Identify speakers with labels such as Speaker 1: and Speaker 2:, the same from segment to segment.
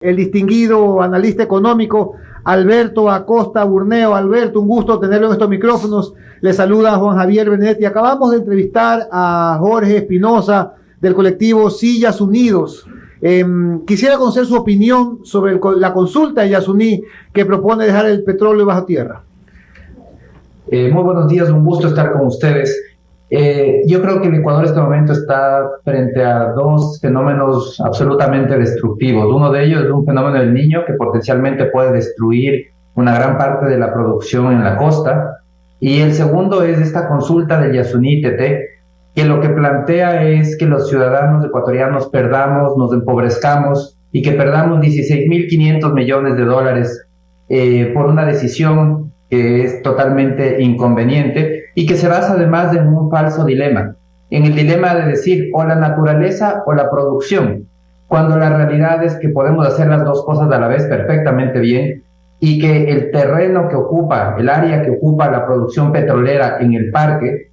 Speaker 1: El distinguido analista económico Alberto Acosta Burneo. Alberto, un gusto tenerlo en estos micrófonos. Le saluda Juan Javier Benedetti. Acabamos de entrevistar a Jorge Espinosa del colectivo Sí Yasunidos. Quisiera conocer su opinión sobre la consulta de Yasuní que propone dejar el petróleo bajo tierra.
Speaker 2: Muy buenos días, un gusto estar con ustedes. Yo creo que el Ecuador en este momento está frente a dos fenómenos absolutamente destructivos. Uno de ellos es un fenómeno del Niño que potencialmente puede destruir una gran parte de la producción en la costa. Y el segundo es esta consulta del Yasuní-TT, que lo que plantea es que los ciudadanos ecuatorianos perdamos, nos empobrezcamos y que perdamos 16.500 millones de dólares por una decisión que es totalmente inconveniente y que se basa además en un falso dilema, en el dilema de decir o la naturaleza o la producción, cuando la realidad es que podemos hacer las dos cosas a la vez perfectamente bien y que el terreno que ocupa, el área que ocupa la producción petrolera en el parque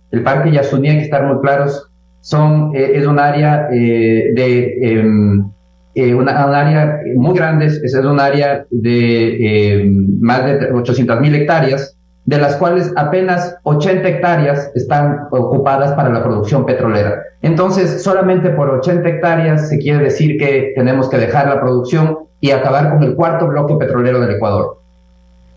Speaker 2: Yasuní, hay que estar muy claros, es un área un área muy grande, es un área de más de 800.000 hectáreas, de las cuales apenas 80 hectáreas están ocupadas para la producción petrolera. Entonces, solamente por 80 hectáreas se quiere decir que tenemos que dejar la producción y acabar con el cuarto bloque petrolero del Ecuador.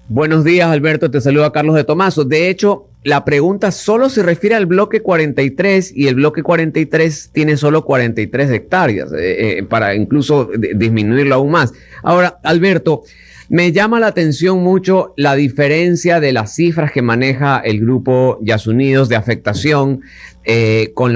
Speaker 3: Buenos días, Alberto, te saluda Carlos de Tomaso. De hecho, la pregunta solo se refiere al bloque 43 y el bloque 43 tiene solo 43 hectáreas para incluso disminuirlo aún más. Ahora, Alberto, me llama la atención mucho la diferencia de las cifras que maneja el grupo Yasunidos de afectación con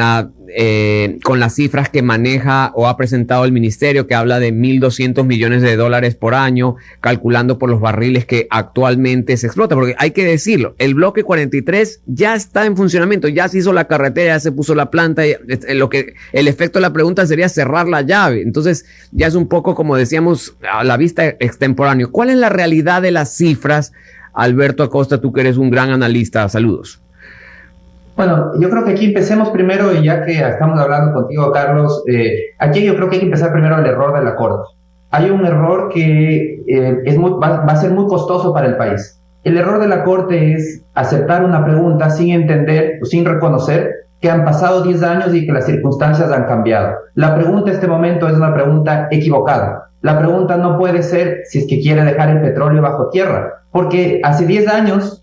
Speaker 3: las cifras que maneja o ha presentado el ministerio, que habla de 1.200 millones de dólares por año, calculando por los barriles que actualmente se explota. Porque hay que decirlo, el bloque 43 ya está en funcionamiento, ya se hizo la carretera, ya se puso la planta. El efecto de la pregunta sería cerrar la llave. Entonces ya es un poco, como decíamos, a la vista extemporáneo. ¿Cuál es la realidad de las cifras, Alberto Acosta, tú que eres un gran analista? Saludos.
Speaker 2: Bueno, yo creo que aquí empecemos primero, y ya que estamos hablando contigo, Carlos, aquí yo creo que hay que empezar primero el error de la Corte. Hay un error que va a ser muy costoso para el país. El error de la Corte es aceptar una pregunta sin entender o sin reconocer que han pasado 10 años y que las circunstancias han cambiado. La pregunta en este momento es una pregunta equivocada. La pregunta no puede ser si es que quiere dejar el petróleo bajo tierra, porque hace 10 años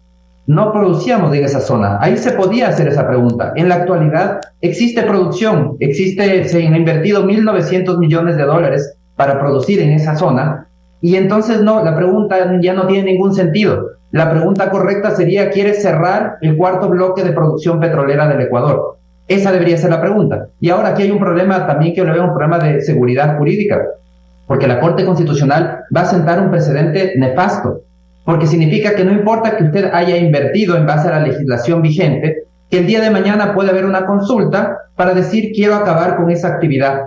Speaker 2: no producíamos en esa zona. Ahí se podía hacer esa pregunta. En la actualidad existe producción, se han invertido 1.900 millones de dólares para producir en esa zona, y entonces la pregunta ya no tiene ningún sentido. La pregunta correcta sería: ¿quieres cerrar el cuarto bloque de producción petrolera del Ecuador? Esa debería ser la pregunta. Y ahora aquí hay un problema también, que yo le veo un problema de seguridad jurídica, porque la Corte Constitucional va a sentar un precedente nefasto, porque significa que no importa que usted haya invertido en base a la legislación vigente, que el día de mañana puede haber una consulta para decir quiero acabar con esa actividad.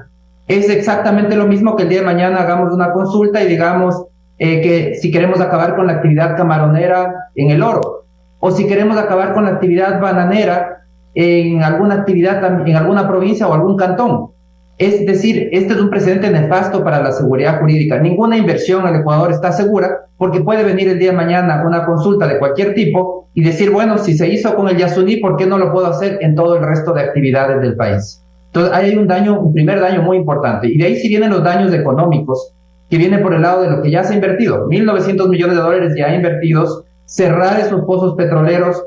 Speaker 2: Es exactamente lo mismo que el día de mañana hagamos una consulta y digamos que si queremos acabar con la actividad camaronera en El Oro, o si queremos acabar con la actividad bananera en alguna actividad, en alguna provincia o algún cantón. Es decir, este es un precedente nefasto para la seguridad jurídica. Ninguna inversión al Ecuador está segura, porque puede venir el día de mañana una consulta de cualquier tipo y decir, bueno, si se hizo con el Yasuní, ¿por qué no lo puedo hacer en todo el resto de actividades del país? Entonces, ahí hay un primer daño muy importante. Y de ahí sí vienen los daños económicos, que vienen por el lado de lo que ya se ha invertido. 1.900 millones de dólares ya invertidos. Cerrar esos pozos petroleros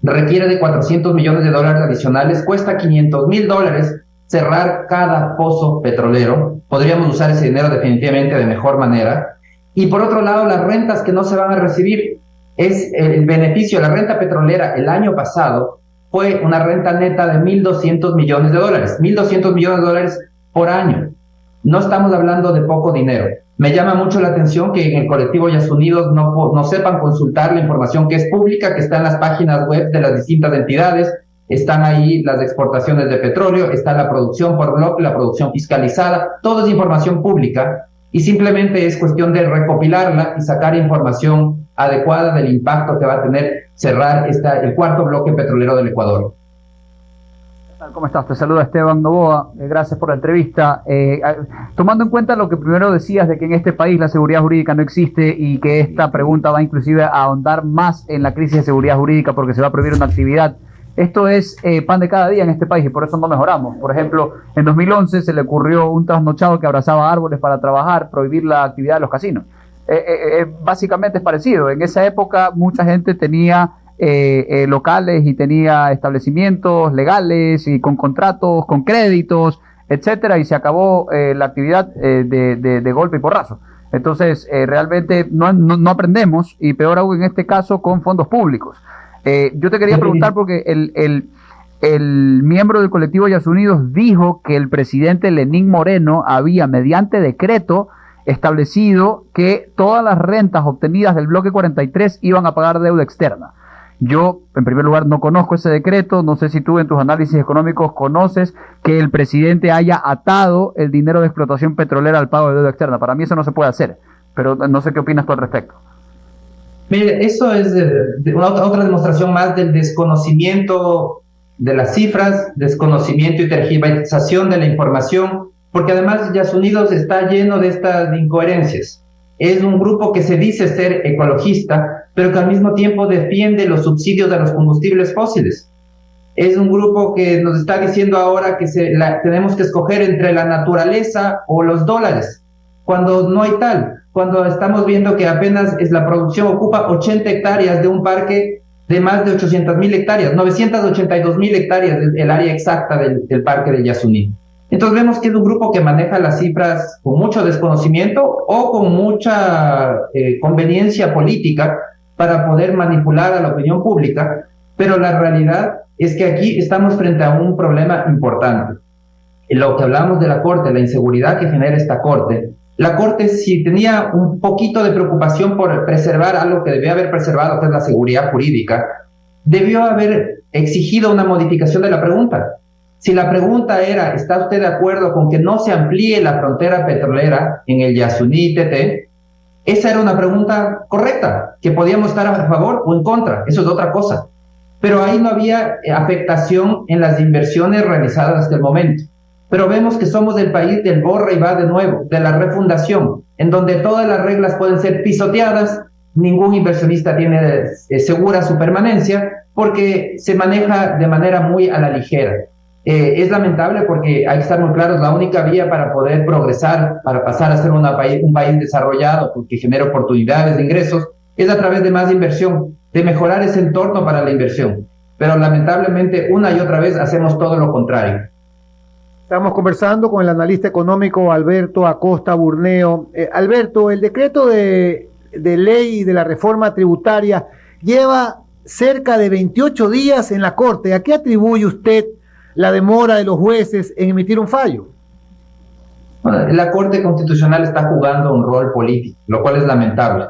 Speaker 2: requiere de 400 millones de dólares adicionales, cuesta 500.000 dólares cerrar cada pozo petrolero. Podríamos usar ese dinero definitivamente de mejor manera. Y por otro lado, las rentas que no se van a recibir, es el beneficio. La renta petrolera el año pasado fue una renta neta de 1.200 millones de dólares. 1.200 millones de dólares por año. No estamos hablando de poco dinero. Me llama mucho la atención que en el colectivo Yasunidos no sepan consultar la información que es pública, que está en las páginas web de las distintas entidades. Están ahí las exportaciones de petróleo, está la producción por bloque, la producción fiscalizada, todo es información pública, y simplemente es cuestión de recopilarla y sacar información adecuada del impacto que va a tener cerrar el cuarto bloque petrolero del Ecuador.
Speaker 4: ¿Cómo estás? Te saluda Esteban Novoa, gracias por la entrevista. Tomando en cuenta lo que primero decías de que en este país la seguridad jurídica no existe y que esta pregunta va inclusive a ahondar más en la crisis de seguridad jurídica porque se va a prohibir una actividad, esto es pan de cada día en este país y por eso no mejoramos. Por ejemplo, en 2011 se le ocurrió un trasnochado que abrazaba árboles para trabajar, prohibir la actividad de los casinos. Básicamente es parecido. En esa época mucha gente tenía locales y tenía establecimientos legales y con contratos, con créditos, etcétera, y se acabó la actividad de golpe y porrazo. Entonces, realmente no aprendemos, y peor aún en este caso con fondos públicos. Yo te quería preguntar porque el miembro del colectivo Yasunidos dijo que el presidente Lenín Moreno había, mediante decreto, establecido que todas las rentas obtenidas del bloque 43 iban a pagar deuda externa. Yo, en primer lugar, no conozco ese decreto, no sé si tú en tus análisis económicos conoces que el presidente haya atado el dinero de explotación petrolera al pago de deuda externa. Para mí eso no se puede hacer, pero no sé qué opinas tú al respecto.
Speaker 2: Mire, eso es otra demostración más del desconocimiento de las cifras, desconocimiento y tergiversación de la información, porque además Yasunidos está lleno de estas incoherencias. Es un grupo que se dice ser ecologista, pero que al mismo tiempo defiende los subsidios a los combustibles fósiles. Es un grupo que nos está diciendo ahora que tenemos que escoger entre la naturaleza o los dólares, cuando no hay tal, cuando estamos viendo que apenas la producción ocupa 80 hectáreas de un parque de más de 800.000 hectáreas, 982.000 hectáreas es el área exacta del parque de Yasuní. Entonces vemos que es un grupo que maneja las cifras con mucho desconocimiento o con mucha conveniencia política para poder manipular a la opinión pública, pero la realidad es que aquí estamos frente a un problema importante. Lo que hablamos de la Corte, la inseguridad que genera esta Corte, la Corte, si tenía un poquito de preocupación por preservar algo que debía haber preservado, que es la seguridad jurídica, debió haber exigido una modificación de la pregunta. Si la pregunta era, ¿está usted de acuerdo con que no se amplíe la frontera petrolera en el Yasuní TT? Esa era una pregunta correcta, que podíamos estar a favor o en contra, eso es otra cosa. Pero ahí no había afectación en las inversiones realizadas hasta el momento. Pero vemos que somos el país del borra y va de nuevo, de la refundación, en donde todas las reglas pueden ser pisoteadas, ningún inversionista tiene segura su permanencia, porque se maneja de manera muy a la ligera. Es lamentable porque hay que estar muy claros, la única vía para poder progresar, para pasar a ser un país desarrollado, porque genera oportunidades de ingresos, es a través de más inversión, de mejorar ese entorno para la inversión. Pero lamentablemente una y otra vez hacemos todo lo contrario.
Speaker 1: Estamos conversando con el analista económico Alberto Acosta Burneo. Alberto, el decreto de ley de la reforma tributaria lleva cerca de 28 días en la Corte. ¿A qué atribuye usted la demora de los jueces en emitir un fallo?
Speaker 2: Bueno, la Corte Constitucional está jugando un rol político, lo cual es lamentable.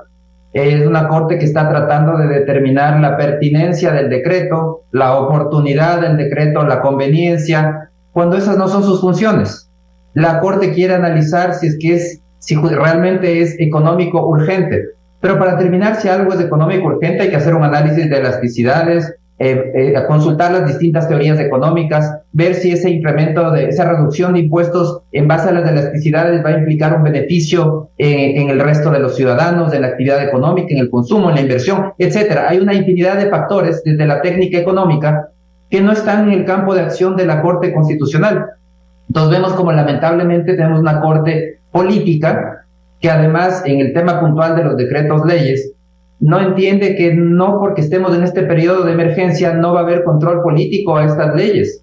Speaker 2: Es una Corte que está tratando de determinar la pertinencia del decreto, la oportunidad del decreto, la conveniencia, cuando esas no son sus funciones. La Corte quiere analizar si realmente es económico urgente, pero para determinar si algo es económico urgente hay que hacer un análisis de elasticidades, consultar las distintas teorías económicas, ver si ese incremento, esa reducción de impuestos en base a las elasticidades va a implicar un beneficio en el resto de los ciudadanos, en la actividad económica, en el consumo, en la inversión, etcétera. Hay una infinidad de factores desde la técnica económica que no están en el campo de acción de la Corte Constitucional. Entonces vemos como lamentablemente tenemos una Corte política que además en el tema puntual de los decretos leyes no entiende que no porque estemos en este periodo de emergencia no va a haber control político a estas leyes.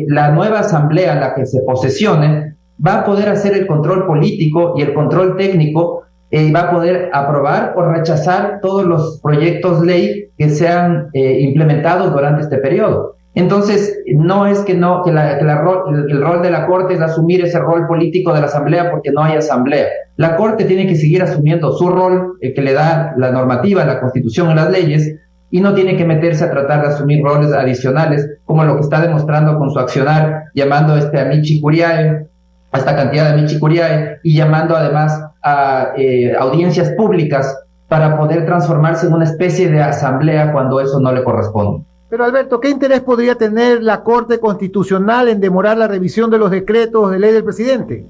Speaker 2: La nueva asamblea, la que se posesione, va a poder hacer el control político y el control técnico y va a poder aprobar o rechazar todos los proyectos ley que sean implementados durante este periodo. Entonces, no es que el rol de la Corte es asumir ese rol político de la Asamblea porque no hay Asamblea. La Corte tiene que seguir asumiendo su rol que le da la normativa, la Constitución y las leyes, y no tiene que meterse a tratar de asumir roles adicionales, como lo que está demostrando con su accionar, llamando a Michi Curiae, a esta cantidad de Michi Curiae, y llamando además a audiencias públicas para poder transformarse en una especie de asamblea cuando eso no le corresponde.
Speaker 1: Pero Alberto, ¿qué interés podría tener la Corte Constitucional en demorar la revisión de los decretos de ley del presidente?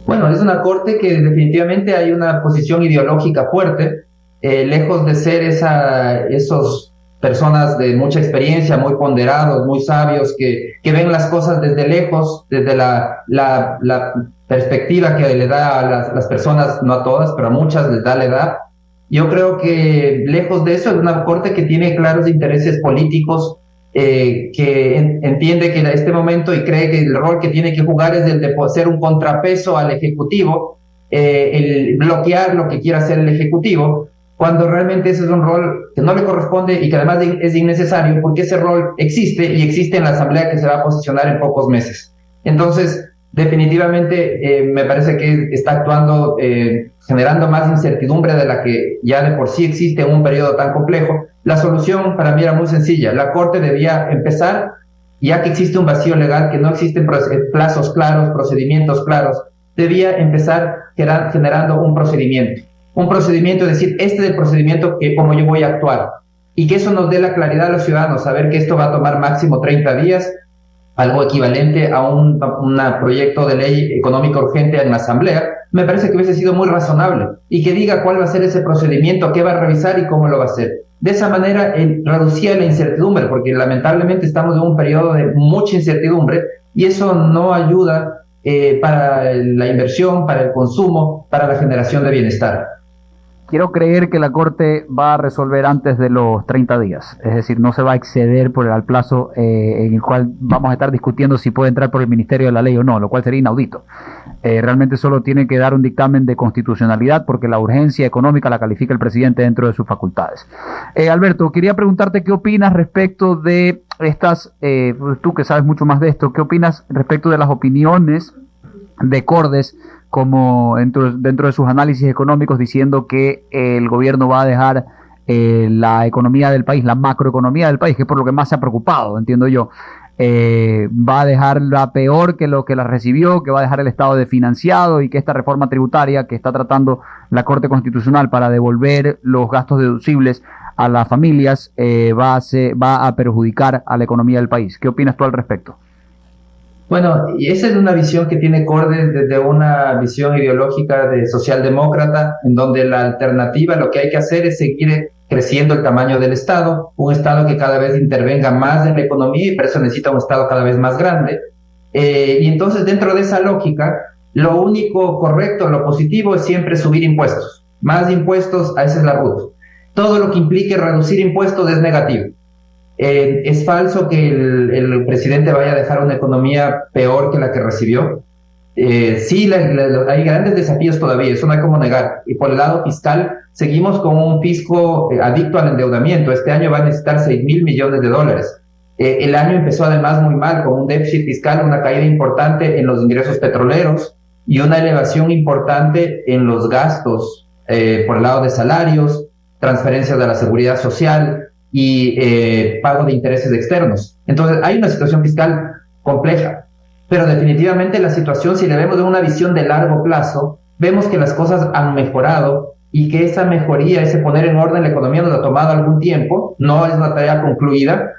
Speaker 2: Bueno, es una corte que definitivamente hay una posición ideológica fuerte, lejos de ser esos personas de mucha experiencia, muy ponderados, muy sabios, que ven las cosas desde lejos, desde la perspectiva que le da a las personas, no a todas, pero a muchas les da la edad. Yo creo que lejos de eso es una corte que tiene claros intereses políticos, que entiende que en este momento y cree que el rol que tiene que jugar es el de ser un contrapeso al Ejecutivo, el bloquear lo que quiera hacer el Ejecutivo, cuando realmente ese es un rol que no le corresponde y que además es innecesario, porque ese rol existe y existe en la Asamblea, que se va a posicionar en pocos meses. Entonces, definitivamente me parece que está actuando generando más incertidumbre de la que ya de por sí existe en un periodo tan complejo. La solución para mí era muy sencilla. La Corte debía empezar, ya que existe un vacío legal, que no existen plazos claros, procedimientos claros, debía empezar generando un procedimiento. Un procedimiento, es decir, este es el procedimiento que como yo voy a actuar. Y que eso nos dé la claridad a los ciudadanos, saber que esto va a tomar máximo 30 días, algo equivalente a un proyecto de ley económica urgente en la Asamblea, me parece que hubiese sido muy razonable, y que diga cuál va a ser ese procedimiento, qué va a revisar y cómo lo va a hacer. De esa manera reducía la incertidumbre, porque lamentablemente estamos en un periodo de mucha incertidumbre y eso no ayuda para la inversión, para el consumo, para la generación de bienestar.
Speaker 4: Quiero creer que la Corte va a resolver antes de los 30 días, es decir, no se va a exceder por el plazo en el cual vamos a estar discutiendo si puede entrar por el Ministerio de la Ley o no, lo cual sería inaudito. Realmente solo tiene que dar un dictamen de constitucionalidad porque la urgencia económica la califica el presidente dentro de sus facultades. Alberto, quería preguntarte qué opinas respecto de estas, tú que sabes mucho más de esto, ¿qué opinas respecto de las opiniones de Cordes como dentro de sus análisis económicos, diciendo que el gobierno va a dejar la economía del país, la macroeconomía del país, que es por lo que más se ha preocupado, entiendo yo, va a dejarla peor que lo que la recibió, que va a dejar el Estado desfinanciado y que esta reforma tributaria que está tratando la Corte Constitucional para devolver los gastos deducibles a las familias va a perjudicar a la economía del país? ¿Qué opinas tú al respecto?
Speaker 2: Bueno, y esa es una visión que tiene Cordes desde una visión ideológica de socialdemócrata, en donde la alternativa, lo que hay que hacer es seguir creciendo el tamaño del Estado, un Estado que cada vez intervenga más en la economía y por eso necesita un Estado cada vez más grande. Y entonces dentro de esa lógica, lo único correcto, lo positivo es siempre subir impuestos. Más impuestos, esa es la ruta. Todo lo que implique reducir impuestos es negativo. Es falso que el presidente vaya a dejar una economía peor que la que recibió. Sí, hay grandes desafíos todavía, eso no hay como negar. Y por el lado fiscal, seguimos con un fisco adicto al endeudamiento. Este año va a necesitar $6,000 millones. El año empezó además muy mal, con un déficit fiscal, una caída importante en los ingresos petroleros y una elevación importante en los gastos por el lado de salarios, transferencias de la seguridad social y pago de intereses externos. Entonces hay una situación fiscal compleja, pero definitivamente la situación, si le vemos de una visión de largo plazo, vemos que las cosas han mejorado y que esa mejoría, ese poner en orden la economía nos ha tomado algún tiempo, no es una tarea concluida,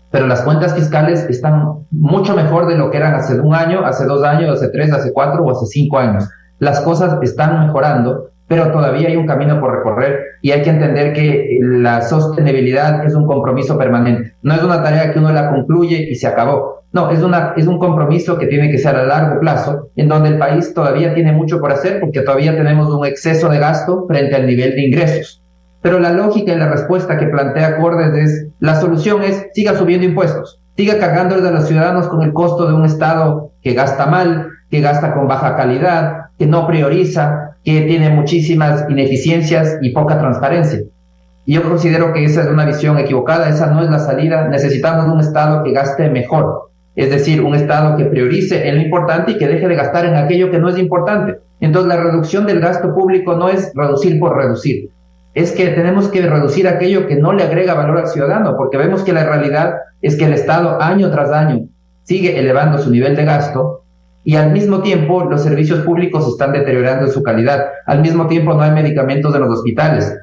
Speaker 2: pero las cuentas fiscales están mucho mejor de lo que eran hace un año, hace 2 años, hace 3, hace 4 o hace 5 años. Las cosas están mejorando, pero todavía hay un camino por recorrer y hay que entender que la sostenibilidad es un compromiso permanente. No es una tarea que uno la concluye y se acabó. No, es un compromiso que tiene que ser a largo plazo, en donde el país todavía tiene mucho por hacer porque todavía tenemos un exceso de gasto frente al nivel de ingresos. Pero la lógica y la respuesta que plantea Cordes es, la solución es, siga subiendo impuestos, siga cargándoles a los ciudadanos con el costo de un Estado que gasta mal, que gasta con baja calidad, que no prioriza, que tiene muchísimas ineficiencias y poca transparencia. Y yo considero que esa es una visión equivocada, esa no es la salida. Necesitamos un Estado que gaste mejor, es decir, un Estado que priorice en lo importante y que deje de gastar en aquello que no es importante. Entonces la reducción del gasto público no es reducir por reducir, es que tenemos que reducir aquello que no le agrega valor al ciudadano, porque vemos que la realidad es que el Estado año tras año sigue elevando su nivel de gasto y al mismo tiempo los servicios públicos están deteriorando su calidad. Al mismo tiempo no hay medicamentos en los hospitales.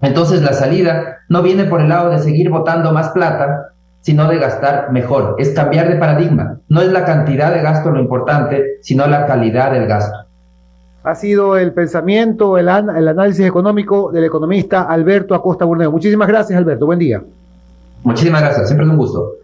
Speaker 2: Entonces la salida no viene por el lado de seguir botando más plata, sino de gastar mejor. Es cambiar de paradigma. No es la cantidad de gasto lo importante, sino la calidad del gasto.
Speaker 1: Ha sido el pensamiento, el análisis económico del economista Alberto Acosta Burneo. Muchísimas gracias, Alberto. Buen día.
Speaker 2: Muchísimas gracias. Siempre es un gusto.